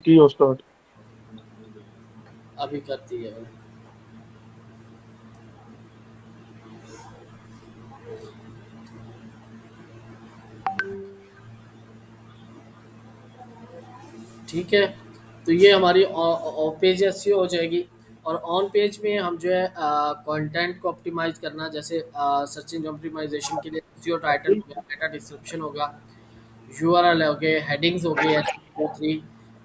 की हो स्टार्ट। अभी करती है। ठीक है, तो ये हमारी ऑफ पेज एसईओ हो जाएगी। और ऑन पेज में हम जो है कंटेंट को ऑप्टिमाइज करना, जैसे सर्च इंजन ऑप्टिमाइजेशन के लिए एसईओ टाइटल हो गया, मेटा डिस्क्रिप्शन होगा, यूआरएल हो गए, हेडिंग्स हो गए, एस3,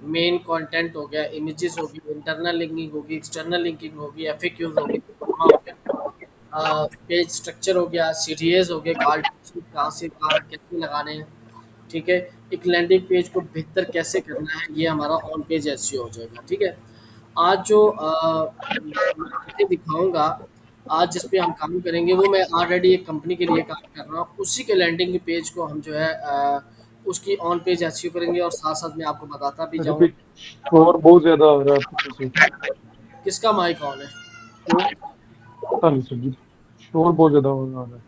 मेन कंटेंट हो गया, इमेजेस होगी, इंटरनल लिंकिंग होगी, एक्सटर्नल लिंकिंग होगी, एफएक्यूज होगी, हो गया, पेज स्ट्रक्चर हो गया, सीटीएस हो गए, कॉल टू कहाँ से कहाँ कैसे लगाने हैं। ठीक है, एक लैंडिंग पेज को बेहतर कैसे करना है, ये हमारा ऑन पेज एसईओ हो जाएगा। ठीक है, आज जो मैं आपको दिखाऊंगा, आज जिस पे हम काम करेंगे, वो मैं ऑलरेडी एक कंपनी के लिए काम कर रहा हूँ, उसी के लैंडिंग पेज को हम जो है उसकी ऑन पेज एसईओ करेंगे, और साथ साथ मैं आपको बताता भी अच्छा, जाऊँगा। शोर बहुत ज्यादा आ रहा है आपके पीछे। किसका माइक ऑन है? पता नहीं सर जी, शोर बहुत ज्यादा हो रहा है।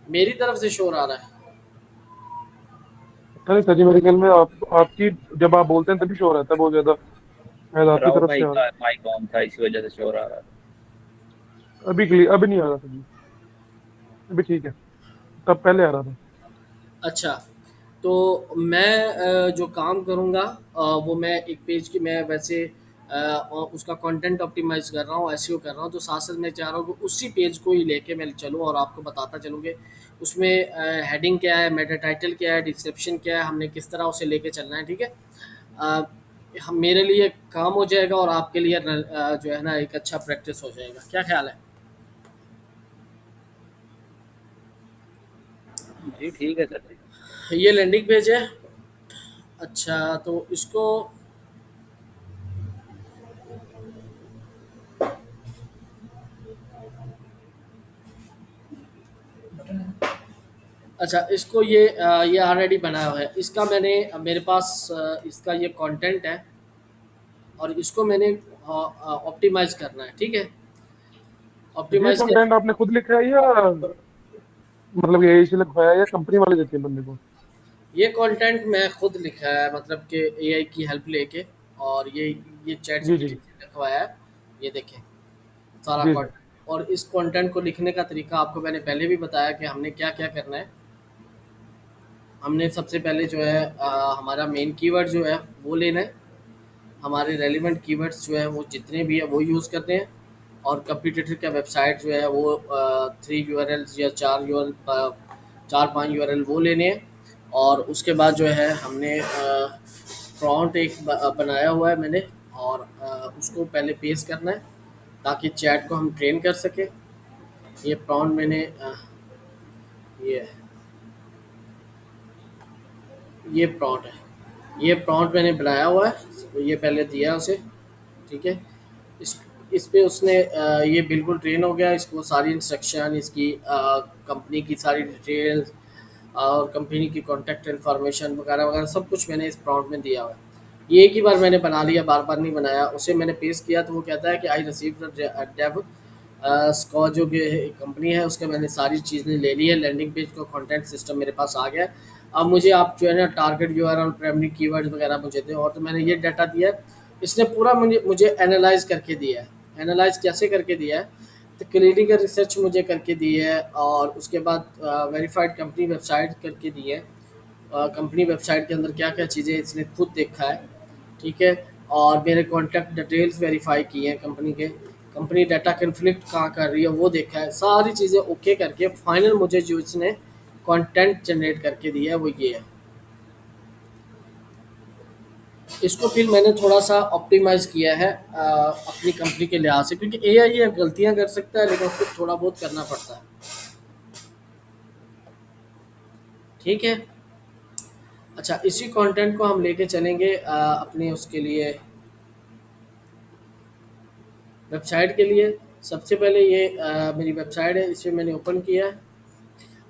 मेरी तरफ से शोर आ रहा है? पता नहीं सर जी, मेरे ख्याल में आपकी जब आप बोलते हैं तभी शोर आता है बहुत ज्यादा। शायद आपकी राहुल तरफ से भाई आ रहा का माइक ऑन था, इसी वजह से शोर आ रहा था। है। अभी क्लियर, अभी नहीं आ रहा सर जी। अभी ठीक है, तब पहले आ रहा था। अच्छा, तो मैं जो काम करूँगा, वो मैं एक पेज की मैं वैसे और उसका कंटेंट ऑप्टिमाइज़ कर रहा हूँ, एसईओ कर रहा हूँ, तो साथ-साथ मैं चाह रहा हूँ कि उसी पेज को ही लेके मैं चलूँ और आपको बताता चलूँ कि उसमें हेडिंग क्या है, मेटा टाइटल क्या है, डिस्क्रिप्शन क्या है, हमने किस तरह उसे लेके चलना है। ठीक है? अ, हम मेरे लिए काम हो जाएगा और आपके लिए जो है ना, एक अच्छा प्रैक्टिस हो जाएगा। क्या ख़्याल है? जी ठीक है सर जी। ये लैंडिंग पेज है। अच्छा, तो इसको अच्छा, इसको ये ऑलरेडी बनाया हुआ है। इसका मैंने मेरे पास इसका ये कंटेंट है, और इसको मैंने ऑप्टिमाइज़ करना है। ठीक है? ये ऑप्टिमाइज़ कंटेंट कैसे? आपने खुद लिखा है या मतलब यही से लिखवाया है या कंपनी वाले देते हैं बंदे को? ये कंटेंट मैं खुद लिखा है, मतलब कि एआई की हेल्प लेके, और ये चैट जी जीपीटी जी से लिखवाया है। ये देखें, सारा जी जी। कंटेंट। और इस कंटेंट को लिखने का तरीका आपको मैंने पहले भी बताया कि हमने क्या-क्या करना है। हमने सबसे पहले जो है हमारा मेन कीवर्ड जो है वो लेना है। हमारे रेलिवेंट कीवर्ड्स जो है वो जितने भी है वो यूज़ करते हैं। और कंप्यूटर का वेबसाइट जो है वो 3 यूआरएल्स या 4 पाँच यूआरएल वो लेने हैं। और उसके बाद जो है हमने प्रॉम्प्ट एक बनाया हुआ है मैंने, और उसको पहले पेश करना है ताकि चैट को हम ट्रेन कर सकें। ये प्रॉम्प्ट मैंने ये ये प्रॉम्प्ट है, ये प्रॉम्प्ट मैंने बनाया हुआ है, तो ये पहले दिया उसे। ठीक है, इस पे उसने ये बिल्कुल ट्रेन हो गया, इसको सारी इंस्ट्रक्शन, इसकी कंपनी की सारी डिटेल्स और कंपनी की कॉन्टैक्ट इन्फॉर्मेशन वगैरह वगैरह सब कुछ मैंने इस प्रॉम्प्ट में दिया हुआ है। ये एक ही बार मैंने बना लिया, बार बार नहीं बनाया। उसे मैंने पेश किया तो वो कहता है कि आई रिसीव डेव स्कॉ जो कि कंपनी है, उसके मैंने सारी चीज़ें ले ली है, लैंडिंग पेज को कॉन्टेंट सिस्टम मेरे पास आ गया है। अब मुझे आप जो है ना टारगेट यूआरएल, प्राइमरी कीवर्ड वगैरह मुझे दें, और तो मैंने ये डाटा दिया है। इसने पूरा मुझे मुझे एनालाइज करके दिया है। एनालाइज कैसे करके दिया है? तो क्लिनिकल रिसर्च मुझे करके दी है, और उसके बाद वेरीफाइड कंपनी वेबसाइट करके दी है। कंपनी वेबसाइट के अंदर क्या क्या चीज़ें इसने खुद देखा है। ठीक है, और मेरे कॉन्टैक्ट डिटेल्स वेरीफाई किए हैं कंपनी के। कंपनी डाटा कन्फ्लिक्ट कहाँ कर रही है वो देखा है। सारी चीज़ें ओके करके फाइनल मुझे जो इसने कंटेंट जनरेट करके दिया है वो ये है। इसको फिर मैंने थोड़ा सा ऑप्टिमाइज़ किया है अपनी कंपनी के लिहाज से, क्योंकि एआई ये गलतियाँ कर सकता है, लेकिन उसको थोड़ा बहुत करना पड़ता है। ठीक है। अच्छा, इसी कंटेंट को हम लेके चलेंगे अपने उसके लिए, वेबसाइट के लिए। सबसे पहले ये मेरी वेबसाइट है, इसे मैंने ओपन किया है।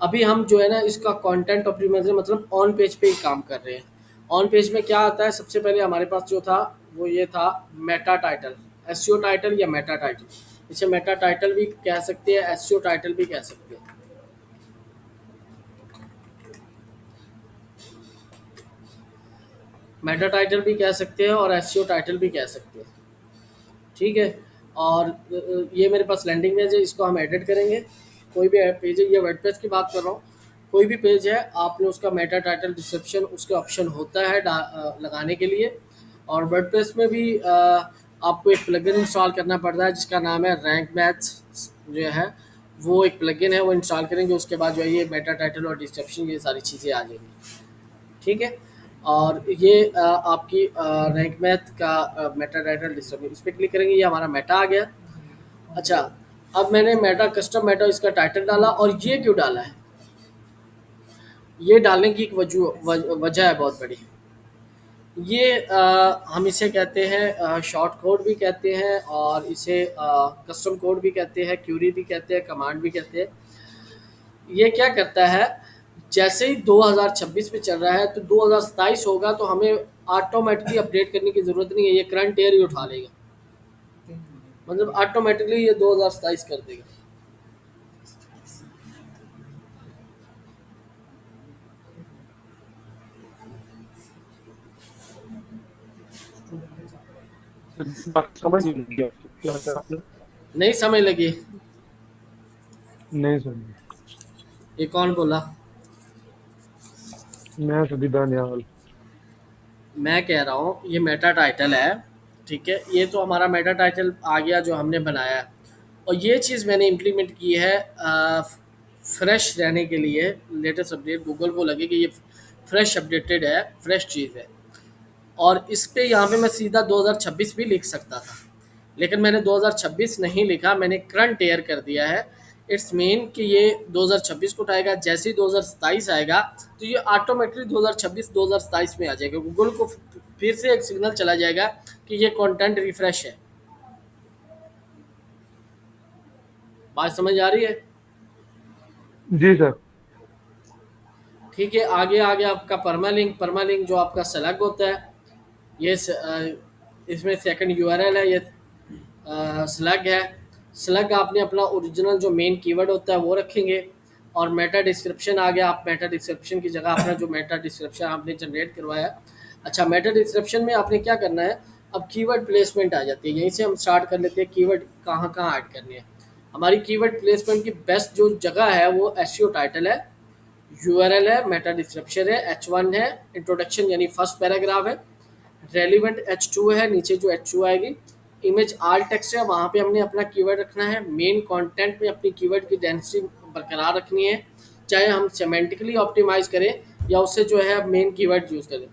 अभी हम जो है ना इसका कंटेंट ऑप्टिमाइजेशन मतलब ऑन पेज पे ही काम कर रहे हैं। ऑन पेज में क्या आता है, सबसे पहले हमारे पास जो था वो ये था, मेटा टाइटल, एसईओ टाइटल या मेटा टाइटल। इसे मेटा टाइटल भी कह सकते हैं, एसईओ टाइटल भी कह सकते हैं। मेटा टाइटल भी कह सकते हैं और एसईओ टाइटल भी कह सकते हैं। ठीक है। और ये मेरे पास लैंडिंग पेज है, इसको हम एडिट करेंगे। कोई भी पेज है, ये वर्डप्रेस की बात कर रहा हूँ, कोई भी पेज है आपने उसका मेटा टाइटल डिस्क्रिप्शन उसके ऑप्शन होता है लगाने के लिए। और वर्डप्रेस में भी आपको एक प्लगइन इंस्टॉल करना पड़ता है जिसका नाम है रैंक मैथ्स जो है, वो एक प्लगइन है, वो इंस्टॉल करेंगे उसके बाद जो है ये मेटा टाइटल और डिस्क्रिप्शन ये सारी चीज़ें आ जाएंगी। ठीक है। और ये आपकी रैंक मैथ का मेटा टाइटल डिस्क्रिप्शन, इस पर क्लिक करेंगे, ये हमारा मेटा आ गया। अच्छा, अब मैंने मेटा कस्टम मेटा इसका टाइटल डाला, और ये क्यों डाला है, ये डालने की एक वजह है बहुत बड़ी। ये हम इसे कहते हैं शॉर्ट कोड भी कहते हैं, और इसे कस्टम कोड भी कहते हैं, क्यूरी भी कहते हैं, कमांड भी कहते हैं। ये क्या करता है, जैसे ही 2026 में चल रहा है तो 2027 होगा तो हमें ऑटोमेटिकली अपडेट करने की ज़रूरत नहीं है, ये करंट ईयर ही उठा लेगा, मतलब ऑटोमेटिकली ये 2027 कर देगा। बात समझ नहीं लगी आपको, क्या कहा आपने? नहीं समझ लगी? नहीं समझी। ये कौन बोला? मैं सदी दानियाल। मैं कह रहा हूँ ये मेटा टाइटल है, ठीक है, ये तो हमारा मेटा टाइटल आ गया जो हमने बनाया है, और ये चीज़ मैंने इम्प्लीमेंट की है फ्रेश रहने के लिए। लेटेस्ट अपडेट गूगल को लगे कि ये फ्रेश अपडेटेड है, फ्रेश चीज़ है, और इस पे यहाँ पे मैं सीधा 2026 भी लिख सकता था, लेकिन मैंने 2026 नहीं लिखा, मैंने करंट ईयर कर दिया है। इट्स मीन कि ये 2026 को उठाएगा, जैसे ही 2027 आएगा तो ये ऑटोमेटिकली 2026 2027 में आ जाएगा, गूगल को फिर से एक सिग्नल चला जाएगा कि ये कंटेंट रिफ्रेश है। बात समझ आ रही है? जी सर। ठीक है। आगे आगे आपका परमालिंक जो आपका सेलेक्ट होता है, ये इसमें सेकंड यूआरएल है, ये स्लग है। स्लग आपने अपना ओरिजिनल जो मेन कीवर्ड होता है वो रखेंगे, और मेटा डिस्क्रिप्शन आ गया, आप मेटा डिस्क्रिप्शन की जगह अपना जो मेटा डिस्क्रिप्शन आपने जनरेट करवाया। अच्छा, मेटा डिस्क्रिप्शन में आपने क्या करना है, अब कीवर्ड प्लेसमेंट आ जाती है, यहीं से हम स्टार्ट कर लेते हैं। कीवर्ड कहाँ कहाँ ऐड करने हैं, हमारी कीवर्ड प्लेसमेंट की बेस्ट जो जगह है वो एसईओ टाइटल है, यूआरएल है, मेटा डिस्क्रिप्शन है, H1 है, इंट्रोडक्शन यानी फर्स्ट पैराग्राफ है, रेलिवेंट H2 है, नीचे जो H2 आएगी, इमेज आल टेक्स्ट है, वहाँ पे हमने अपना कीवर्ड रखना है। मेन कंटेंट में अपनी कीवर्ड की डेंसिटी बरकरार रखनी है, चाहे हम सेमेंटिकली ऑप्टिमाइज करें या उससे जो है मेन कीवर्ड यूज़ करें।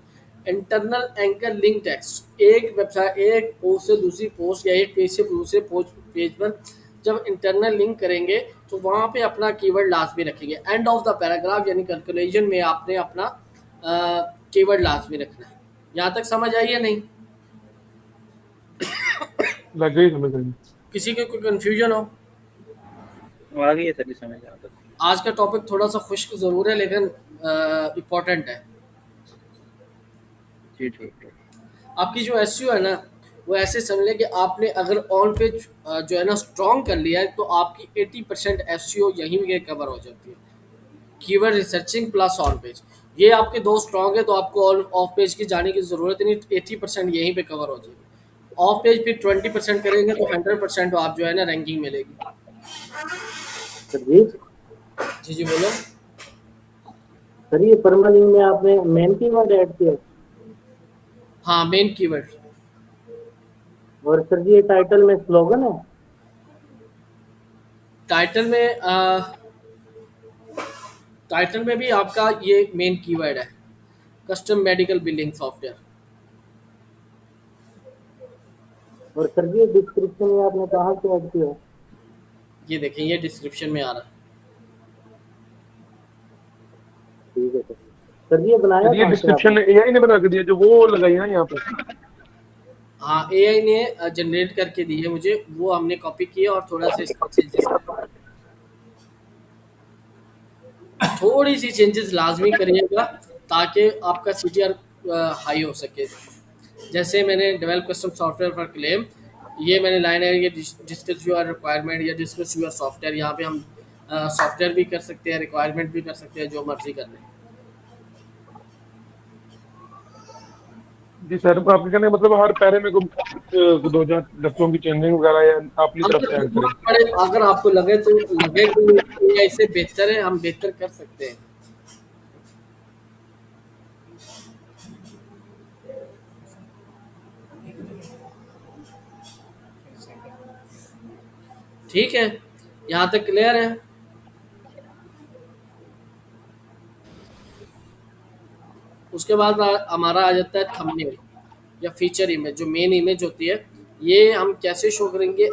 इंटरनल एंकर लिंक टेक्स्ट, एक वेबसाइट एक पोस्ट से दूसरी पोस्ट या एक पेज से दूसरे पेज पर जब इंटरनल लिंक करेंगे तो वहाँ पे अपना कीवर्ड लाजमी रखेंगे। एंड ऑफ द पैराग्राफ यानी कंक्लूजन में आपने अपना कीवर्ड लाजमी रखना है। यहाँ तक समझ आई है नहीं? लग गई समझ रही। किसी के कोई कन्फ्यूजन हो? आ गई है सर, समझ आ गई। आज का टॉपिक थोड़ा सा खुश्क ज़रूर है लेकिन इम्पोर्टेंट है। जी ठीक है। आपकी जो एसईओ है ना, वो ऐसे समझ लें कि आपने अगर ऑन पेज जो है ना स्ट्रॉन्ग कर लिया है तो आपकी 80% एसईओ यहीं पे कवर हो जाती है। Keyword researching plus on page, ये आपके दो स्ट्रॉन्ग है तो आपको ऑफ पेज की जाने की ज़रूरत नहीं, 80% यहीं पे कवर हो जाएगी। ऑफ पेज फिर 20% करेंगे तो 100% आप जो है ना रैंकिंग मिलेगी। सर जी, जी जी बोलो। सर ये परमालिंक में आपने मेन कीवर्ड ऐड किया, हाँ, मेन कीवर्ड। और सर जी ये टाइटल में स्लोगन है। टाइटल में भी आपका ये मेन कीवर्ड है, कस्टम मेडिकल बिलिंग सॉफ्टवेयर। और सर जी डिस्क्रिप्शन में आपने कहाँ से ऐड किया। ये देखें, ये डिस्क्रिप्शन में आ रहा है। ठीक है सर। सर जी ये बनाया ये कहाँ से डिस्क्रिप्शन आपने? एआई ने बना के दिया जो वो लगाई है यहाँ पे। हाँ, एआई ने जनरेट करके दी है मुझे, वो हमने कॉपी किया और थोड़ा सा इसमें चेंजेस, थोड़ी सी चेंजेस लाजमी करिएगा ताकि आपका सीटीआर हाई हो सके। जैसे मैंने develop custom software for claim, ये मैंने लाइन है, ये डिस्कस योर रिक्वायरमेंट या डिस्कस योर सॉफ्टवेयर, यहाँ पे हम सॉफ्टवेयर भी कर सकते हैं, रिक्वायरमेंट भी कर सकते हैं, जो मर्जी कर लें। जी सर, आपके कहने का मतलब हर पैरे में दो चार लफ्जों की चेंजिंग वगैरह या अपनी तरफ से अगर ऐड करें। जरूरत पड़े, अगर आपको लगे कि ये इससे बेहतर है, हम बेहतर कर सकते हैं। ठीक है, यहाँ तक क्लियर है। उसके बाद हमारा आ जाता है थंबनेल या फीचर इमेज, जो मेन इमेज होती है। ये हम कैसे शो करेंगे?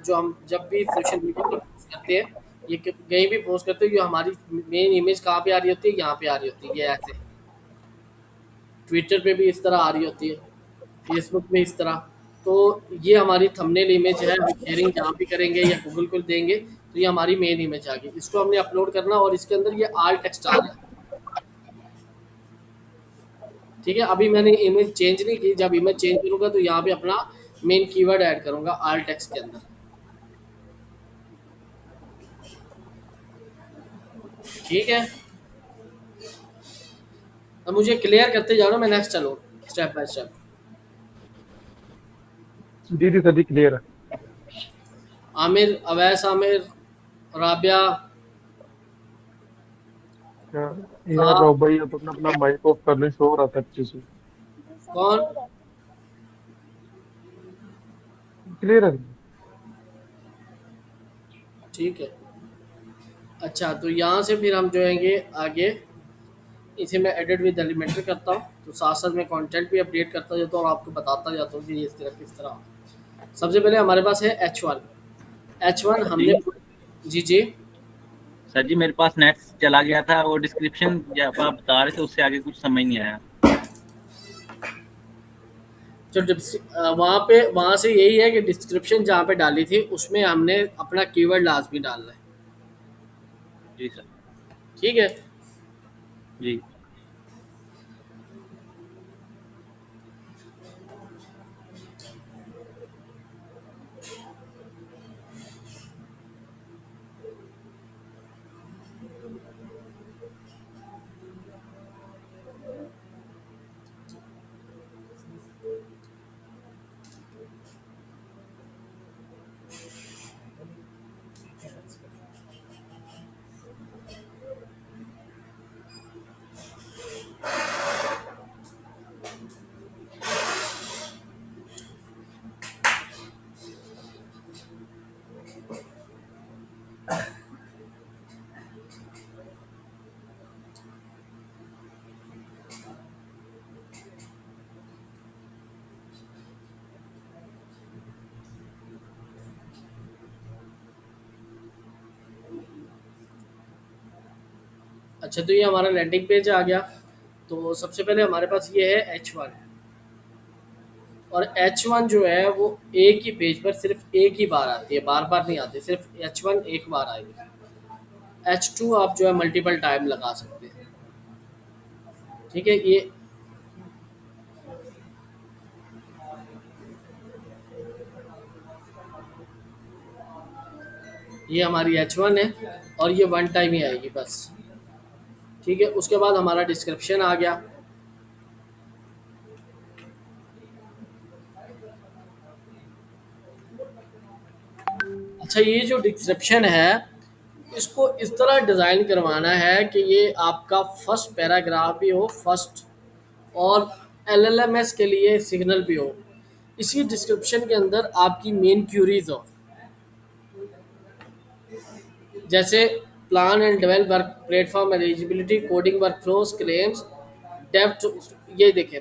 जो हम जब भी सोशल मीडिया पर पोस्ट करते हैं, ये कहीं भी पोस्ट करते हैं, ये हमारी मेन इमेज कहाँ पे आ रही होती है? यहाँ पे आ रही होती है, ये ऐसे। ट्विटर पे भी इस तरह आ रही होती है, फेसबुक पे इस तरह। तो ये हमारी थंबनेल इमेज है। हम शेयरिंग जहाँ भी करेंगे या गूगल को देंगे तो ये हमारी मेन इमेज आ गई। इसको हमने अपलोड करना और इसके अंदर ये आल टेक्स्ट आ रहा है। ठीक है, अभी मैंने इमेज चेंज नहीं की। जब इमेज चेंज करूंगा तो यहाँ पे अपना मेन कीवर्ड ऐड करूंगा आल टेक्स्ट के अंदर। ठीक है, अब मुझे क्लियर करते जाओ ना, मैं नेक्स्ट चलूँ स्टेप बाय स्टेप। जी जी सर जी, क्लियर है। आमिर, अवैस आमिर, राबिया। यार रो भाई, अब अपना अपना माइक ऑफ कर ले, शो हो रहा था अच्छे से। कौन? क्लियर है। ठीक है। अच्छा, तो यहाँ से फिर हम जो हैंगे आगे, इसे मैं एडिट विद एलिमेंटर करता हूँ, तो साथ साथ मैं कंटेंट भी अपडेट करता जाता हूँ और आपको बताता जाता हूँ कि ये इस तरह किस तरह। सबसे पहले हमारे पास है H1। H1 सर हमने। जी, जी जी। सर जी मेरे पास नेट चला गया था, वो डिस्क्रिप्शन जब आप बता रहे थे उससे आगे कुछ समझ नहीं आया। जो वहाँ से यही है कि डिस्क्रिप्शन जहाँ पे डाली थी उसमें हमने अपना कीवर्ड लाजमी डालना है। जी सर। ठीक है। जी अच्छा, तो ये हमारा लैंडिंग पेज आ गया। तो सबसे पहले हमारे पास ये है H1। और H1 जो है वो एक ही पेज पर सिर्फ एक ही बार आती है, बार बार नहीं आती। सिर्फ H1 एक बार आएगी। H2 आप जो है मल्टीपल टाइम लगा सकते हैं। ठीक है, ये हमारी H1 है और ये वन टाइम ही आएगी बस। ठीक है, उसके बाद हमारा डिस्क्रिप्शन आ गया। अच्छा, ये जो डिस्क्रिप्शन है इसको इस तरह डिज़ाइन करवाना है कि ये आपका फर्स्ट पैराग्राफ भी हो, फर्स्ट, और LLMS के लिए सिग्नल भी हो। इसी डिस्क्रिप्शन के अंदर आपकी मेन क्यूरीज हो, जैसे plan and develop work platform, eligibility, coding work flows, claims, Dev. ये देखें,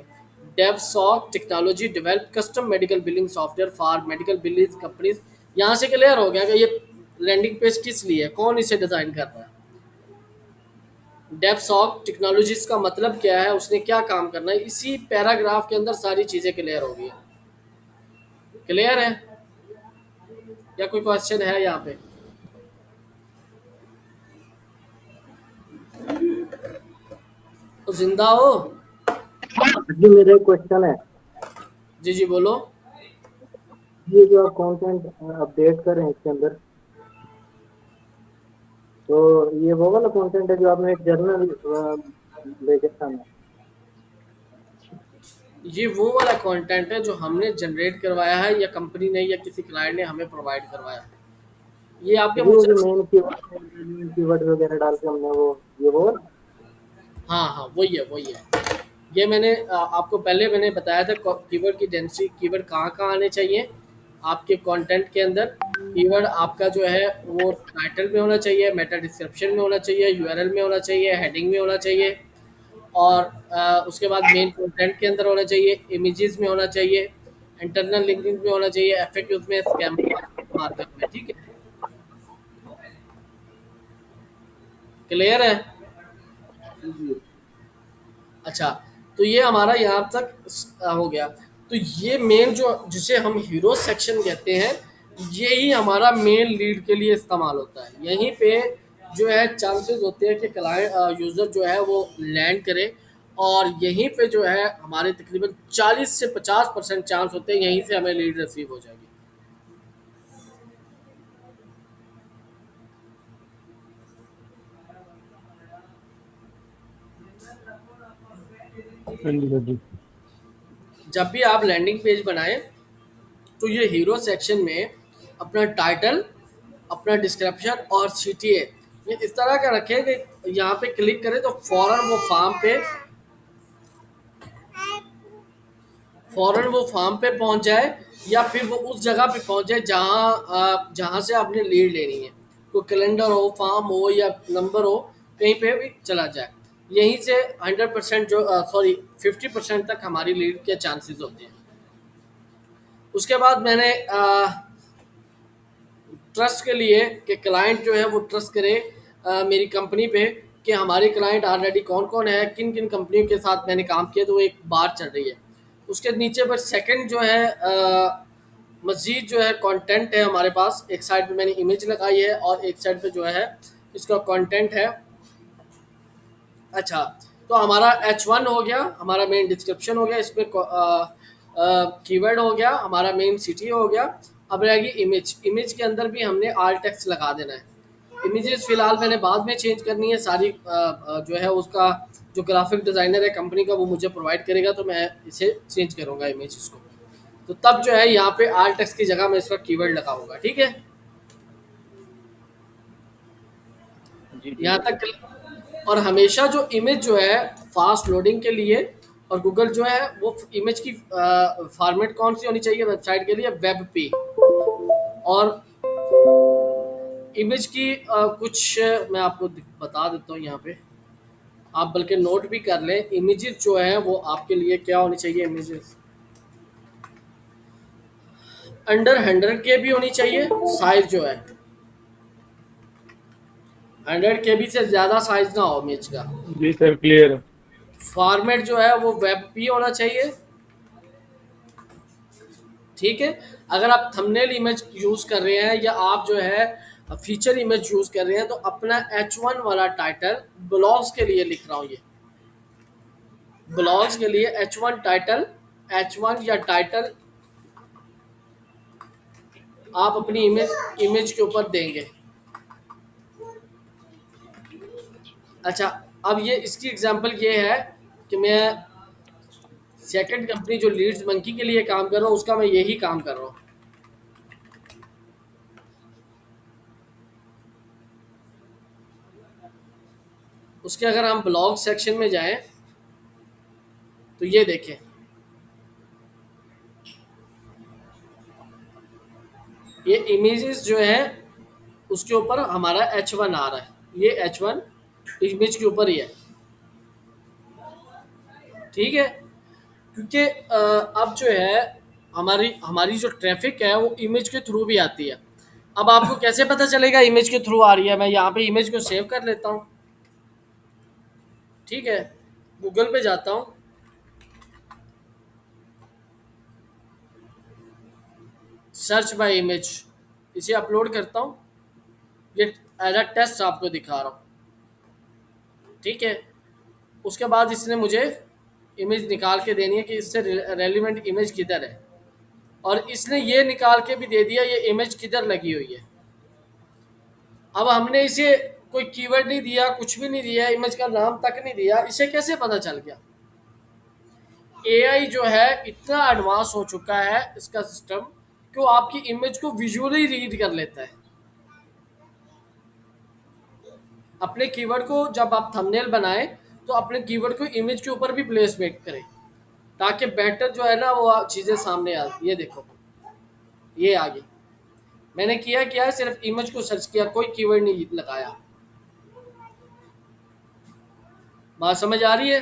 Dev Soc technology develop custom medical billing software for medical billing companies. यहाँ से क्लियर हो गया कि ये लैंडिंग पेज किस लिए है, कौन इसे डिज़ाइन कर रहा है। डेव सॉक टेक्नोलॉजीज का मतलब क्या है, उसने क्या काम करना है, इसी पैराग्राफ के अंदर सारी चीज़ें क्लियर हो गई। क्लियर है या कोई क्वेश्चन है यहाँ पे? तो जिंदा हो? जी मेरा एक क्वेश्चन है। जी जी बोलो। ये जो आप कंटेंट अपडेट कर रहे हैं इसके अंदर, तो ये वो वाला कंटेंट है जो आपने एक जर्नल भेजा था हमें। ये वो वाला कंटेंट है जो हमने जनरेट करवाया है या कंपनी ने या किसी क्लाइंट ने हमें प्रोवाइड करवाया है। ये आपके सर ये मुंह वो से जो मेन कीवर्ड वगैरह डाल के हमने वो ये वो हाँ हाँ वही है वही है। ये मैंने आपको पहले मैंने बताया था कीवर्ड की डेंसिटी, कीवर्ड कहाँ कहाँ आने चाहिए आपके कंटेंट के अंदर। कीवर्ड आपका जो है वो टाइटल में होना चाहिए, मेटा डिस्क्रिप्शन में होना चाहिए, यूआरएल में होना चाहिए, हेडिंग में होना चाहिए, और उसके बाद मेन कंटेंट के अंदर होना चाहिए, इमेजेस में होना चाहिए, इंटरनल लिंकिंग में होना चाहिए, एफएक्यूज में, स्कैम मार्कअप में। ठीक है, क्लियर है? अच्छा, तो ये हमारा यहाँ तक हो गया। तो ये मेन जो जिसे हम हीरो सेक्शन कहते हैं, यही हमारा मेन लीड के लिए इस्तेमाल होता है। यहीं पे जो है चांसेस होते हैं कि क्लाइंट यूज़र जो है वो लैंड करे, और यहीं पे जो है हमारे तकरीबन 40 से 50% चांस होते हैं यहीं से हमें लीड रिसीव हो जाएगी। हाँ जी सर जी। जब भी आप लैंडिंग पेज बनाएं तो ये हीरो सेक्शन में अपना टाइटल, अपना डिस्क्रिप्शन और सीटीए ये इस तरह का रखें कि यहाँ पे क्लिक करें तो फौरन वो फार्म पे पहुंच जाए, या फिर वो उस जगह पे पहुंच जाए जहाँ से आपने लीड लेनी है। कोई कैलेंडर हो, फार्म हो या नंबर हो, कहीं पे भी चला जाए। यहीं से 100% जो 50% तक हमारी लीड के चांसेस होते हैं। उसके बाद मैंने ट्रस्ट के लिए कि क्लाइंट जो है वो ट्रस्ट करे मेरी कंपनी पे, कि हमारे क्लाइंट ऑलरेडी कौन कौन है, किन किन कंपनियों के साथ मैंने काम किया, तो वो एक बार चल रही है। उसके नीचे पर सेकंड जो है मज़ीद जो है कंटेंट है हमारे पास। एक साइड पे मैंने इमेज लगाई है और एक साइड पे जो है इसका कंटेंट है। अच्छा, तो हमारा H1 हो गया, हमारा मेन डिस्क्रिप्शन हो गया, इसमें कीवर्ड हो गया, हमारा मेन सिटी हो गया। अब रहेगी इमेज। इमेज के अंदर भी हमने आल टेक्स्ट लगा देना है। इमेजेस फिलहाल मैंने बाद में चेंज करनी है सारी, जो है उसका जो ग्राफिक डिज़ाइनर है कंपनी का वो मुझे प्रोवाइड करेगा, तो मैं इसे चेंज करूँगा इमेज को। तो तब जो है यहाँ पे आल टेक्स्ट की जगह मैं इसका कीवर्ड लगाऊंगा। ठीक है, जी यहाँ ठीक है। तक। और हमेशा जो इमेज जो है फास्ट लोडिंग के लिए, और गूगल जो है वो इमेज की फॉर्मेट कौन सी होनी चाहिए वेबसाइट के लिए, वेब पे। और इमेज की कुछ मैं आपको बता देता हूँ यहाँ पे, आप बल्कि नोट भी कर लें। इमेजेस जो है वो आपके लिए क्या होनी चाहिए, इमेजेस अंडर 100 के भी होनी चाहिए। साइज जो है 100 के बी से ज़्यादा साइज ना हो इमेज का। जी सर क्लियर है। फॉर्मेट जो है वो वेब पी होना चाहिए। ठीक है, अगर आप थंबनेल इमेज यूज़ कर रहे हैं या आप जो है फीचर इमेज यूज़ कर रहे हैं, तो अपना H1 वाला टाइटल ब्लॉग्स के लिए लिख रहा हूँ। ये ब्लॉग्स के लिए H1 टाइटल, H1 या टाइटल आप अपनी इमेज के ऊपर देंगे। अच्छा, अब ये इसकी एग्जांपल ये है कि मैं सेकंड कंपनी जो लीड्स मंकी के लिए काम कर रहा हूँ उसका मैं यही काम कर रहा हूँ। उसके अगर हम ब्लॉग सेक्शन में जाएं तो ये देखें, ये इमेजेस जो है उसके ऊपर हमारा H1 आ रहा है। ये H1 इमेज के ऊपर ही है। ठीक है, क्योंकि अब जो है हमारी हमारी जो ट्रैफिक है वो इमेज के थ्रू भी आती है। अब आपको कैसे पता चलेगा इमेज के थ्रू आ रही है? मैं यहाँ पे इमेज को सेव कर लेता हूँ। ठीक है, गूगल पे जाता हूँ, सर्च बाय इमेज, इसे अपलोड करता हूँ। ये एज अ टेस्ट आपको दिखा रहा हूँ। ठीक है, उसके बाद इसने मुझे इमेज निकाल के देनी है कि इससे रेलिवेंट इमेज किधर है, और इसने ये निकाल के भी दे दिया ये इमेज किधर लगी हुई है। अब हमने इसे कोई कीवर्ड नहीं दिया, कुछ भी नहीं दिया, इमेज का नाम तक नहीं दिया, इसे कैसे पता चल गया? एआई जो है इतना एडवांस हो चुका है इसका सिस्टम कि वो आपकी इमेज को विजुअली रीड कर लेता है। अपने कीवर्ड को जब आप थंबनेल बनाएं तो अपने कीवर्ड को इमेज के ऊपर भी प्लेसमेंट करें ताकि बेटर जो है ना वो चीज़ें सामने आ। ये देखो, ये आ गई। मैंने किया है सिर्फ इमेज को सर्च किया, कोई कीवर्ड नहीं लगाया। बात समझ आ रही है?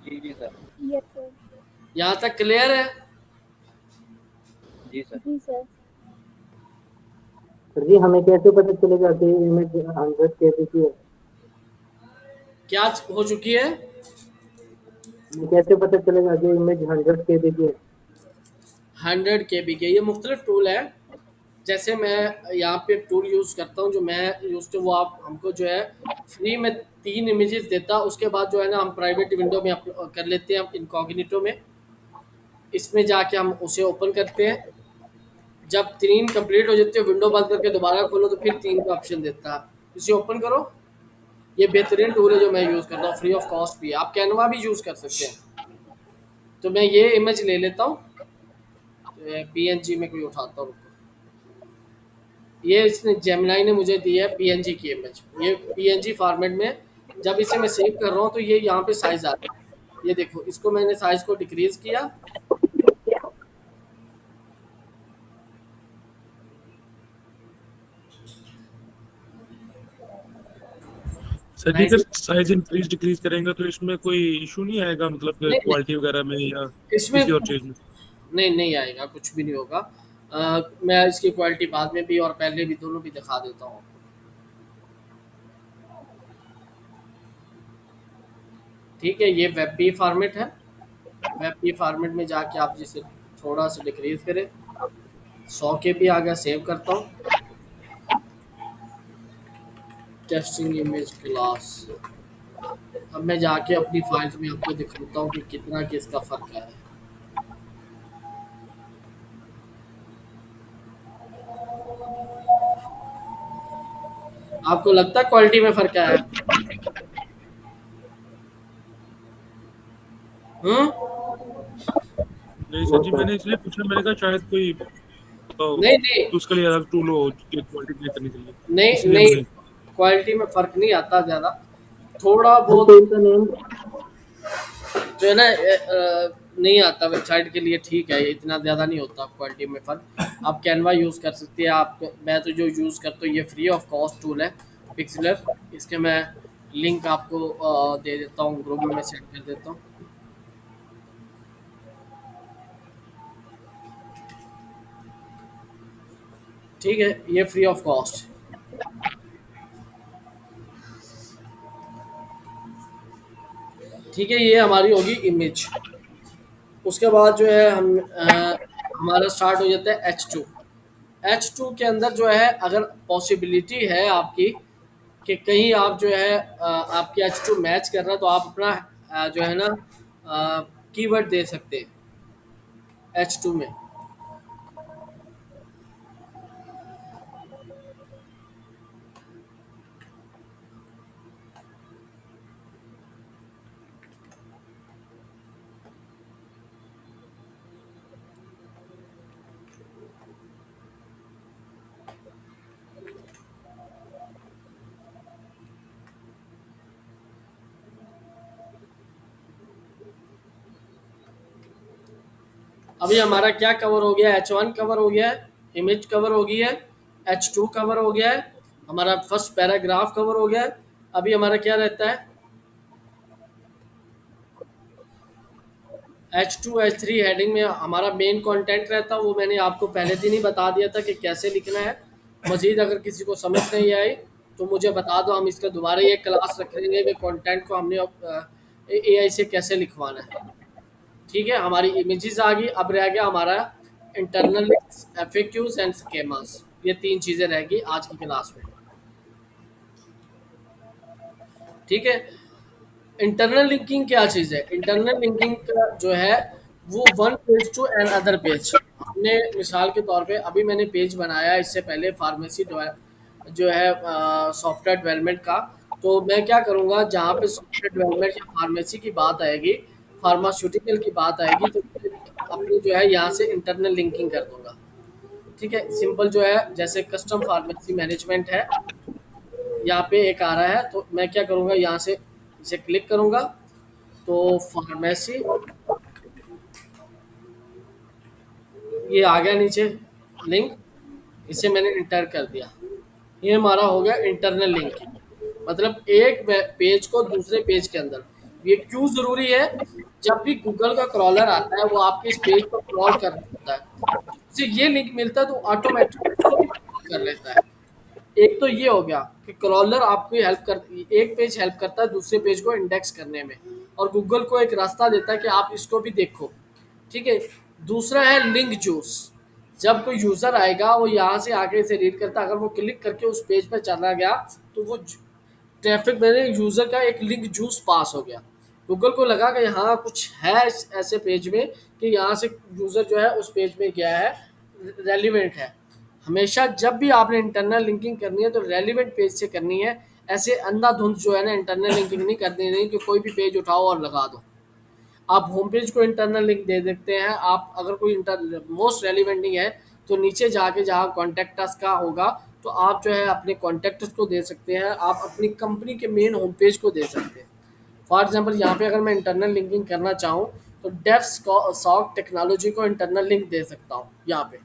जी जी सर। Yes sir. यहाँ तक क्लियर है? जी सर। जी सर। सर जी हमें कैसे पता चलेगा कि इमेज 100 केबी की है? क्या हो चुकी है? हमें कैसे पता चलेगा कि इमेज 100 केबी की है? 100 KB के ये मुख्तलिफ टूल है। जैसे मैं यहाँ पे टूल यूज़ करता हूँ, जो मैं यूज़ करता हूँ वो आप हमको जो है फ्री में 3 इमेजेस देता। उसके बाद जो है ना हम प्राइवेट विंडो में कर लेते हैं इनकॉग्निटो में। इसमें जाके हम उसे ओपन करते हैं। जब 3 कंप्लीट हो जाती है विंडो बंद करके दोबारा खोलो तो फिर 3 का ऑप्शन देता है, इसे ओपन करो। ये बेहतरीन टूल है जो मैं यूज़ करता हूँ, फ्री ऑफ कॉस्ट भी है। आप कैनवा भी यूज़ कर सकते हैं। तो मैं ये इमेज ले लेता हूँ, PNG में कोई उठाता हूँ। ये इसने जेमिनाई ने मुझे दी है PNG की इमेज। ये PNG फॉर्मेट में जब इसे मैं सेव कर रहा हूँ तो ये यहाँ पे साइज़ आता है। ये देखो, इसको मैंने साइज़ को डिक्रीज़ किया। सर जी अगर साइज इंक्रीज डिक्रीज करेंगे तो इसमें कोई इशू नहीं आएगा, मतलब नहीं, क्वालिटी वगैरह में या इसमें किसी और चीज में? नहीं आएगा, कुछ भी नहीं होगा। मैं इसकी क्वालिटी बाद में भी और पहले भी दोनों भी दिखा देता हूँ। ठीक है, ये वेब पी फॉर्मेट है। वेब पी फॉर्मेट में जाके आप जिसे थोड़ा सा डिक्रीज करें, 100 KB आ गया। सेव करता हूँ। Testing image class. अब मैं जाके अपनी फाइल्स में आपको दिखाता हूँ कि कितना किसका फ़र्क है। आपको लगता है क्वालिटी में फ़र्क आया है? नहीं सर जी, मैंने इसलिए पूछा, मैंने कहा शायद कोई नहीं नहीं तो उसके लिए अलग टूल हो क्वालिटी चेक करने के लिए, नहीं इसलिए नहीं, मैंने। क्वालिटी में फ़र्क नहीं आता ज़्यादा। थोड़ा सर बहुत टूल का नेम? जो है ना नहीं आता वेबसाइट के लिए। ठीक है, इतना ज़्यादा नहीं होता क्वालिटी में फ़र्क। आप कैनवा यूज़ कर सकते हैं। आप मैं तो जो यूज़ करता हूँ ये फ्री ऑफ कॉस्ट टूल है, पिक्सलर। इसके मैं लिंक आपको दे देता हूँ, ग्रुप में मैं सेंड कर देता हूँ। ठीक है, ये फ्री ऑफ कॉस्ट। ठीक है, ये हमारी होगी इमेज। उसके बाद जो है हमारा स्टार्ट हो जाता है H2। H2 के अंदर जो है अगर पॉसिबिलिटी है आपकी कि कहीं आप जो है आपकी H2 मैच कर रहा है तो आप अपना जो है ना कीवर्ड दे सकते हैं H2 में। अभी हमारा क्या कवर हो गया? H1 कवर हो गया है, इमेज कवर हो गई है, H2 कवर हो गया है, हमारा फर्स्ट पैराग्राफ कवर हो गया है। अभी हमारा क्या रहता है? H2 H3 हेडिंग में हमारा मेन कंटेंट रहता है। वो मैंने आपको पहले दिन ही बता दिया था कि कैसे लिखना है। मज़ीद अगर किसी को समझ नहीं आई तो मुझे बता दो, हम इसका दोबारा ये क्लास रखेंगे कि कंटेंट को हमने AI से कैसे लिखवाना है। ठीक है, हमारी इमेजेस आ गई। अब रह गया हमारा इंटरनल लिंक्स, FAQs एंड स्केमास। ये 3 चीज़ें रहेगी आज की क्लास में। ठीक है, इंटरनल लिंकिंग क्या चीज़ है? इंटरनल लिंकिंग का जो है वो one page to another page. हमने मिसाल के तौर पे अभी मैंने पेज बनाया है इससे पहले फार्मेसी जो है सॉफ्टवेयर डेवलपमेंट का। तो मैं क्या करूँगा, जहाँ पे सॉफ्टवेयर डेवलपमेंट या फार्मेसी की बात आएगी, फार्मास्यूटिकल की बात आएगी, तो मैं अपनी जो है यहाँ से इंटरनल लिंकिंग कर दूँगा। ठीक है, सिंपल जो है, जैसे कस्टम फार्मेसी मैनेजमेंट है, यहाँ पे एक आ रहा है, तो मैं क्या करूँगा, यहाँ से इसे क्लिक करूँगा, तो फार्मेसी ये आ गया नीचे लिंक, इसे मैंने इंटर कर दिया। ये हमारा हो गया इंटरनल लिंकिंग, मतलब एक पेज को दूसरे पेज के अंदर। ये क्यों ज़रूरी है? जब भी गूगल का क्रॉलर आता है, वो आपके इस पेज को क्रॉल कर रहा होता है, उसे ये लिंक मिलता है तो ऑटोमेटिक उसको भी क्रॉल कर लेता है। एक तो ये हो गया कि क्रॉलर आपको हेल्प कर, एक पेज हेल्प करता है दूसरे पेज को इंडेक्स करने में, और गूगल को एक रास्ता देता है कि आप इसको भी देखो। ठीक है, दूसरा है लिंक जूस। जब कोई यूज़र आएगा, वो यहाँ से आगे इसे रीड करता है, अगर वो क्लिक करके उस पेज पर चला गया, तो वो ट्रैफिक मेरे यूज़र का एक लिंक जूस पास हो गया। गूगल को लगा कि यहाँ कुछ है ऐसे पेज में कि यहाँ से यूज़र जो है उस पेज में गया है, रेलिवेंट है। हमेशा जब भी आपने इंटरनल लिंकिंग करनी है तो रेलिवेंट पेज से करनी है। ऐसे अंधाधुंध जो है ना, इंटरनल लिंकिंग नहीं करनी, नहीं कि कोई भी पेज उठाओ और लगा दो। आप होम पेज को इंटरनल लिंक दे देते हैं। आप अगर कोई मोस्ट रेलिवेंट नहीं है, तो नीचे जाके जहाँ कॉन्टैक्ट अस का होगा, तो आप जो है अपने कॉन्टैक्ट्स को दे सकते हैं, आप अपनी कंपनी के मेन होम पेज को दे सकते हैं। फॉर एग्जांपल यहाँ पे अगर मैं इंटरनल लिंकिंग करना चाहूँ, तो डेफ सॉक टेक्नोलॉजी को इंटरनल लिंक दे सकता हूँ यहाँ पे।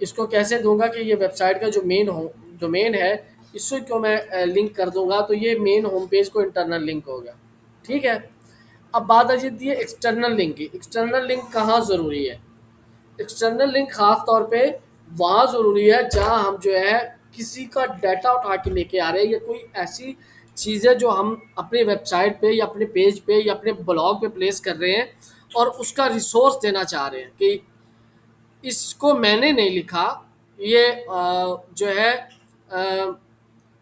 इसको कैसे दूंगा कि ये वेबसाइट का जो मेन हो डोमेन है, इसको क्यों मैं लिंक कर दूंगा, तो ये मेन होम पेज को इंटरनल लिंक हो गया। ठीक है, अब बात आ जाती है एक्सटर्नल लिंक की। एक्सटर्नल लिंक कहाँ ज़रूरी है? एक्सटर्नल लिंक ख़ास तौर पे वहाँ ज़रूरी है जहाँ हम जो है किसी का डाटा उठा के लेके आ रहे हैं, या कोई ऐसी चीज़ है जो हम अपने वेबसाइट पे या अपने पेज पे या अपने ब्लॉग पे प्लेस कर रहे हैं, और उसका रिसोर्स देना चाह रहे हैं कि इसको मैंने नहीं लिखा, ये जो है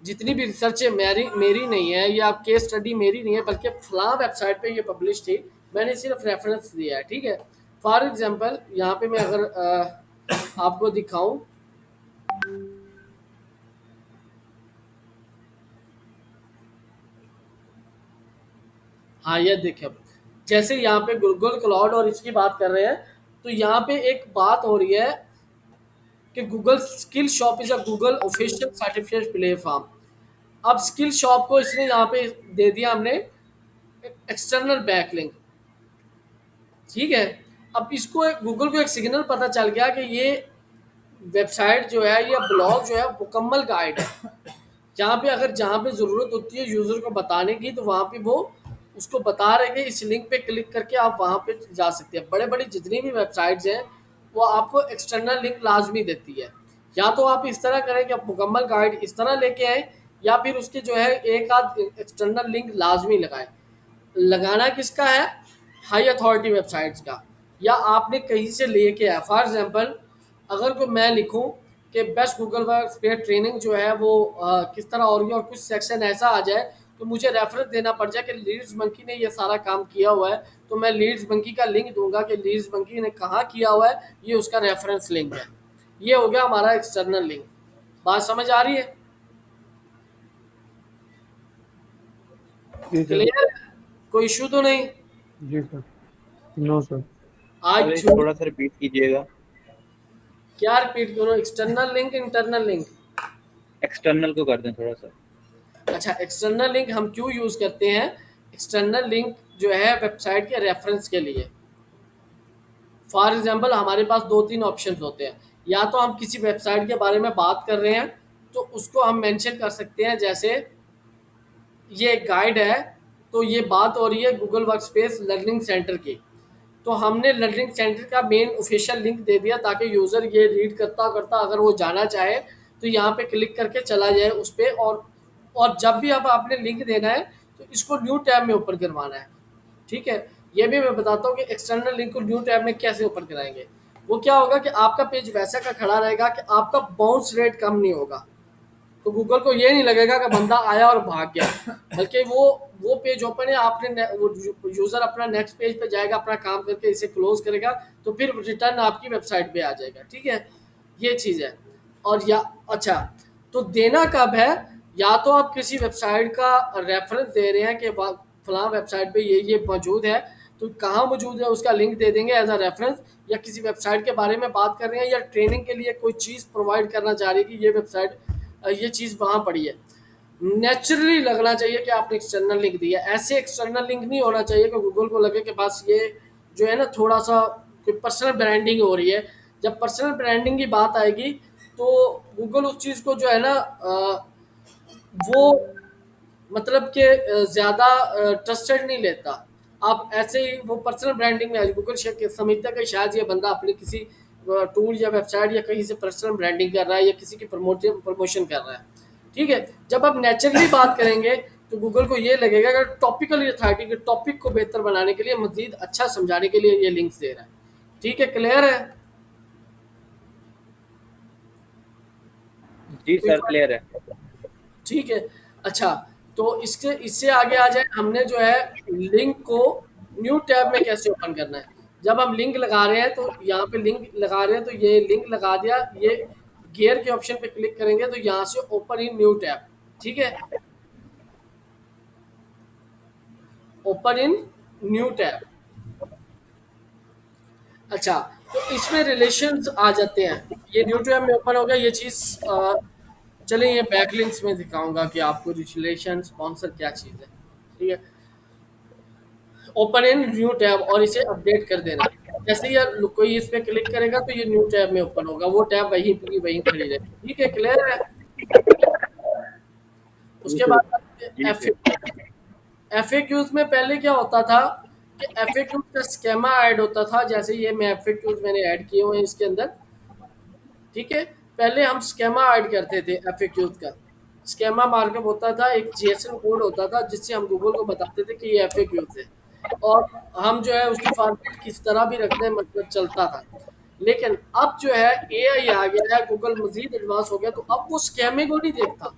जितनी भी रिसर्च है मेरी मेरी नहीं है, या केस स्टडी मेरी नहीं है, बल्कि फलां वेबसाइट पे ये पब्लिश थी, मैंने सिर्फ रेफरेंस दिया है। ठीक है, फॉर एग्जांपल यहाँ पे मैं अगर आपको दिखाऊं, हाँ ये देखिए, जैसे यहाँ पे गूगल क्लाउड और इसकी बात कर रहे हैं, तो यहाँ पे एक बात हो रही है कि Google skill shop is a Google official certificate platform. अब स्किल शॉप को इसने यहाँ पे दे दिया हमने एक्सटर्नल बैकलिंक। ठीक है, अब इसको गूगल को एक सिग्नल पता चल गया कि ये वेबसाइट जो है, या ब्लॉग जो है, मुकम्मल गाइड है। यहाँ पे अगर जहाँ पे ज़रूरत होती है यूज़र को बताने की, तो वहाँ पे वो उसको बता रहे कि इस लिंक पे क्लिक करके आप वहाँ पे जा सकते हैं। बड़े बड़ी जितनी भी वेबसाइट्स हैं, वो आपको एक्सटर्नल लिंक लाजमी देती है। या तो आप इस तरह करें कि आप मुकम्मल गाइड इस तरह लेके आए, या फिर उसके जो है एक आध एक्सटर्नल लिंक लाजमी लगाएं। लगाना किसका है? हाई अथॉरिटी वेबसाइट्स का, या आपने कहीं से लेके आया। फॉर एग्जांपल अगर कोई मैं लिखूं कि बेस्ट गूगल वर्कस्पेस ट्रेनिंग जो है वो किस तरह हो रही है, और कुछ सेक्शन ऐसा आ जाए तो मुझे रेफरेंस देना पड़ जाए कि लीड्स मंकी ने ये सारा काम किया हुआ है, तो मैं लीड्स मंकी का लिंक दूंगा कि लीड्स मंकी ने कहाँ किया हुआ है, ये उसका रेफरेंस लिंक है। ये हो गया हमारा एक्सटर्नल लिंक। बात समझ आ रही है? ठीक है। क्लियर? कोई इशू तो नहीं? जी सर। No sir. आज अरे थोड़ा सा रिपीट कीजिएगा। क्या रिपीट करो? External link, internal link? External को कर दें थोड़ा सा। अच्छा, एक्सटर्नल लिंक हम क्यों यूज़ करते हैं? एक्सटर्नल लिंक जो है वेबसाइट के रेफरेंस के लिए। फॉर एग्जांपल हमारे पास दो तीन ऑप्शंस होते हैं। या तो हम किसी वेबसाइट के बारे में बात कर रहे हैं, तो उसको हम मेंशन कर सकते हैं, जैसे ये एक गाइड है, तो ये बात हो रही है गूगल वर्कस्पेस लर्निंग सेंटर की, तो हमने लर्निंग सेंटर का मेन ऑफिशियल लिंक दे दिया, ताकि यूज़र ये रीड करता करता अगर वो जाना चाहे तो यहाँ पे क्लिक करके चला जाए उस पर। और जब भी अब आपने लिंक देना है, तो इसको न्यू टैब में ऊपर करवाना है। ठीक है, ये भी मैं बताता हूँ कि एक्सटर्नल लिंक को न्यू टैब में कैसे ऊपर कराएंगे। वो क्या होगा कि आपका पेज वैसा का खड़ा रहेगा कि आपका बाउंस रेट कम नहीं होगा, तो गूगल को ये नहीं लगेगा कि बंदा आया और भाग गया, बल्कि वो पेज ओपन है, आपने वो यूज़र अपना नेक्स्ट पेज पे जाएगा, अपना काम करके इसे क्लोज करेगा, तो फिर रिटर्न आपकी वेबसाइट पे आ जाएगा। ठीक है, ये चीज़ है। और या अच्छा, तो देना कब है? या तो आप किसी वेबसाइट का रेफरेंस दे रहे हैं कि फलां वेबसाइट पे ये मौजूद है, तो कहाँ मौजूद है उसका लिंक दे देंगे एज अ रेफरेंस, या किसी वेबसाइट के बारे में बात कर रहे हैं या ट्रेनिंग के लिए कोई चीज़ प्रोवाइड करना चाह रही है कि ये वेबसाइट ये चीज़ वहाँ पड़ी है। नेचुरली लगना चाहिए कि आपने एक्सटर्नल लिंक दिया। ऐसे एक्सटर्नल लिंक नहीं होना चाहिए कि गूगल को लगे कि बस ये जो है ना थोड़ा सा कोई पर्सनल ब्रांडिंग हो रही है। जब पर्सनल ब्रांडिंग की बात आएगी तो गूगल उस चीज़ को जो है ना वो मतलब कि ज़्यादा ट्रस्टेड नहीं लेता। आप ऐसे ही वो पर्सनल ब्रांडिंग में गूगल समझता है कि शायद ये बंदा अपनी किसी टूल या वेबसाइट या कहीं से पर्सनल ब्रांडिंग कर रहा है या किसी की प्रमोशन कर रहा है। ठीक है, जब आप नेचुरली बात करेंगे तो गूगल को ये लगेगा कि टॉपिकल अथॉरिटी के टॉपिक को बेहतर बनाने के लिए, मजीद अच्छा समझाने के लिए ये लिंक्स दे रहा है। ठीक है, क्लियर है? जी कोई सर, क्लियर है। ठीक है। अच्छा, तो इसके इससे आगे आ जाए, हमने जो है लिंक को न्यू टैब में कैसे ओपन करना है। जब हम लिंक लगा रहे हैं तो यहाँ पे लिंक लगा रहे हैं, तो ये लिंक लगा दिया, ये गियर के ऑप्शन पे क्लिक करेंगे तो यहाँ से ओपन इन न्यू टैब। ठीक है, ओपन इन न्यू टैब। अच्छा, तो इसमें रिलेशंस आ जाते हैं। ये न्यू टैब में ओपन हो गया ये चीज़। चलिए ये बैकलिंक्स में दिखाऊंगा कि आपको रिलेशन स्पॉन्सर क्या चीज़ है। ठीक है, ओपन इन न्यू टैब और इसे अपडेट कर देना। जैसे ही यार कोई इस पे क्लिक करेगा तो ये न्यू टैब में ओपन होगा, वो टैब वहीं की वहीं खड़ी रहेगी। ठीक है, क्लियर है? जी उसके सर। बाद जी एफ सर। एफ में पहले क्या होता था कि एफ का स्केमा ऐड होता था। जैसे ये मैं एफ मैंने ऐड किए हुए हैं इसके अंदर। ठीक है, पहले हम स्केमा ऐड करते थे एफ का। स्केमा मार्कअप होता था, एक जेएसएन कोड होता था जिससे हम गूगल को बताते थे कि ये एफ है, और हम जो है उसकी फॉर्मेट किस तरह भी रखने मतलब चलता था। लेकिन अब जो है एआई आ गया है, गूगल मजीद एडवांस हो गया, तो अब वो स्कैमे को नहीं देखता।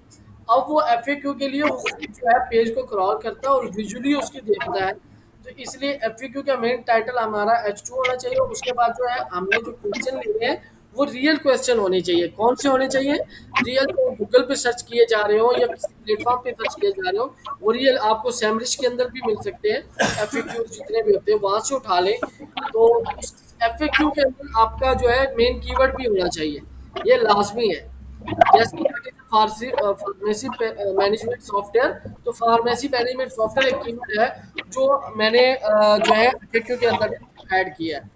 अब वो एफ के लिए वो खुद जो है पेज को क्रॉल करता है और विजुअली उसकी देखता है। तो इसलिए एफ का मेन टाइटल हमारा H2 होना चाहिए, और उसके बाद जो है हमने जो क्वेश्चन लिए हैं वो रियल क्वेश्चन होने चाहिए। कौन से होने चाहिए? रियल, तो गूगल पे सर्च किए जा रहे हो या किसी प्लेटफॉर्म पे सर्च किए जा रहे हो, वो रियल आपको सैमरिश के अंदर भी मिल सकते हैं। एफ जितने भी होते हैं वहां से उठा लें। तो उस एफ के अंदर आपका जो है मेन कीवर्ड भी होना चाहिए, ये लाजमी है। जैसे कि फारसी फार्मेसी मैनेजमेंट सॉफ्टवेयर, तो फार्मेसी मैनेजमेंट सॉफ्टवेयर एक कीवर्ड है जो मैंने जो है एफएक्यू के अंदर ऐड किया है।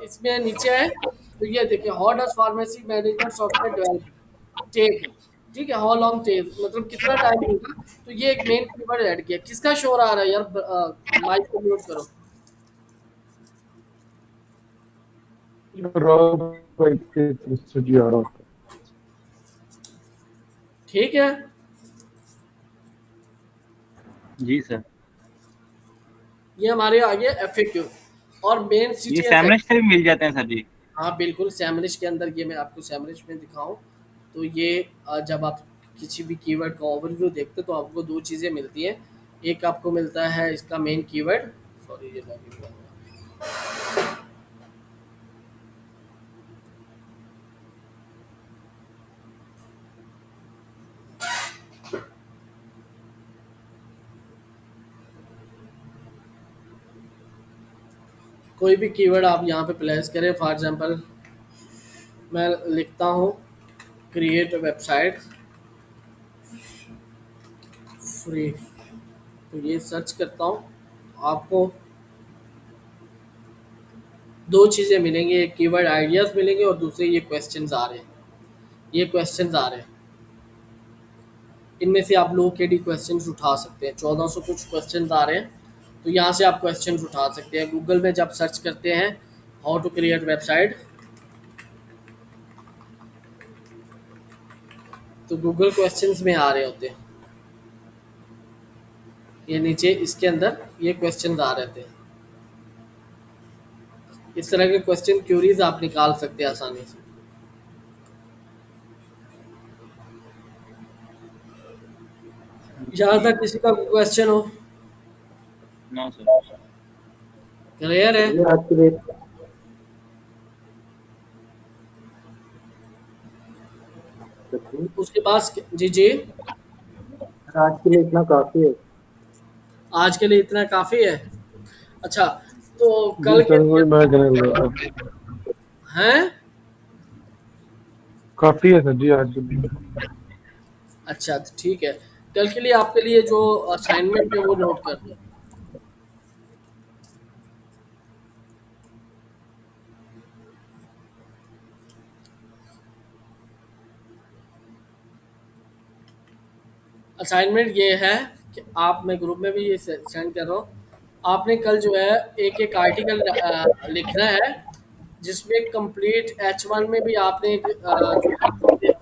इसमें नीचे है, तो ये देखिए, how does pharmacy management software develop tech. ठीक है, हाउ लॉन्ग टेक मतलब कितना टाइम होगा। तो ये एक मेन कीवर्ड ऐड किया। किसका शोर आ रहा है यार? माइक को म्यूट करो। राहुल भाई के तरफ से जी आ रहा होता ठीक है, जी सर। ये हमारे आ गया एफएक्यू और मेन ये सीटीएस। सैमरस से भी मिल जाते हैं सर जी? हाँ बिल्कुल, सैमरिश के अंदर, ये मैं आपको सैमरिश में दिखाऊं तो ये जब आप किसी भी कीवर्ड का ओवरव्यू देखते तो आपको दो चीज़ें मिलती हैं। एक आपको मिलता है इसका मेन कीवर्ड, सॉरी ये लॉगिन हुआ है। कोई भी कीवर्ड आप यहाँ पे प्लेस करें, फॉर एग्जांपल मैं लिखता हूँ क्रिएट वेबसाइट फ्री, तो ये सर्च करता हूँ, आपको दो चीज़ें मिलेंगी, एक कीवर्ड आइडियाज़ मिलेंगे और दूसरे ये क्वेश्चंस आ रहे हैं। ये क्वेश्चंस आ रहे हैं, इनमें से आप लोग के डी क्वेश्चन उठा सकते हैं। 1400 कुछ क्वेश्चन आ रहे हैं, तो यहाँ से आप क्वेश्चन उठा सकते हैं। गूगल में जब सर्च करते हैं हाउ टू क्रिएट वेबसाइट, तो गूगल क्वेश्चंस में आ रहे होते हैं। ये नीचे इसके अंदर ये क्वेश्चन आ रहे थे। इस तरह के क्वेश्चन क्यूरीज आप निकाल सकते हैं आसानी से। यहाँ तक किसी का क्वेश्चन हो? No sir. क्लियर है? चलिए आज के लिए उसके पास जी जी आज के लिए इतना काफी है। आज के लिए इतना काफ़ी है। अच्छा, तो जी कल के सर, लिए वही मैं कहने लगा था। हैं? काफी है सर जी आज के लिए। अच्छा, तो ठीक है। कल के लिए आपके लिए जो असाइनमेंट है वो नोट कर दो। असाइनमेंट ये है कि आप, मैं ग्रुप में भी ये सेंड कर रहा हूँ, आपने कल जो है एक एक आर्टिकल लिखना है, जिसमें कंप्लीट H1 में भी आपने एक जो है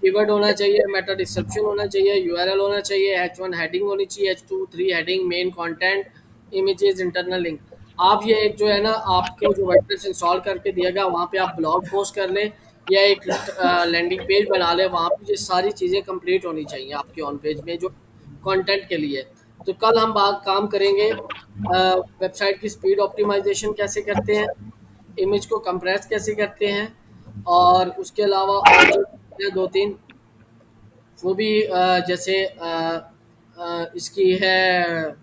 कीवर्ड होना चाहिए, मेटा डिस्क्रिप्शन होना चाहिए, यूआरएल होना चाहिए, H1 हेडिंग होनी चाहिए, H2 3 heading, main content, images, internal link. आप ये एक जो है ना, आपको जो वर्डप्रेस इंस्टॉल करके दिया गया वहाँ पे आप ब्लॉग पोस्ट कर लें या एक लैंडिंग पेज बना लें, वहाँ पे ये सारी चीज़ें कंप्लीट होनी चाहिए आपके ऑन पेज में जो कंटेंट के लिए। तो कल हम बात काम करेंगे वेबसाइट की स्पीड ऑप्टिमाइजेशन कैसे करते हैं, इमेज को कंप्रेस कैसे करते हैं, और उसके अलावा और जो है दो तीन वो भी जैसे इसकी है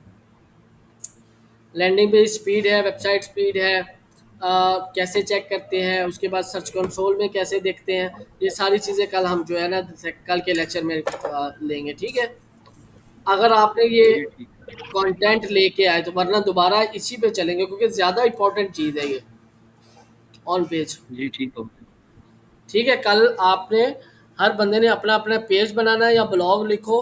लैंडिंग पेज स्पीड है, वेबसाइट स्पीड है, कैसे चेक करते हैं, उसके बाद सर्च कंसोल में कैसे देखते हैं। ये सारी चीज़ें कल हम जो है ना कल के लेक्चर में लेंगे, ठीक है। अगर आपने ये जी ठीक। कंटेंट लेके आए तो, वरना दोबारा इसी पे चलेंगे क्योंकि ज़्यादा इंपॉर्टेंट चीज़ है ये ऑन पेज। जी ठीक हो। ठीक है, कल आपने हर बंदे ने अपना अपना पेज बनाना है या ब्लॉग लिखो,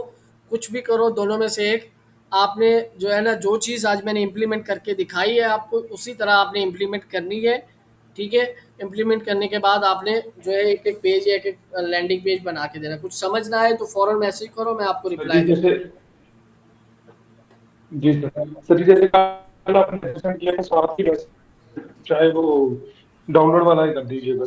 कुछ भी करो, दोनों में से एक। आपने जो है ना, जो चीज़ आज मैंने इम्प्लीमेंट करके दिखाई है आपको, उसी तरह आपने इम्प्लीमेंट करनी है, ठीक है। इम्प्लीमेंट करने के बाद आपने जो है एक एक पेज या एक एक लैंडिंग पेज बना के देना। कुछ समझ ना आए तो फ़ौरन मैसेज करो, मैं आपको सर रिप्लाई जी कर। जैसे, जी सर जी जैसे कल आपने सेशन किया था, स्वास्थ्य की बस चाहे वो डाउनलोड वाला ही कर दीजिएगा।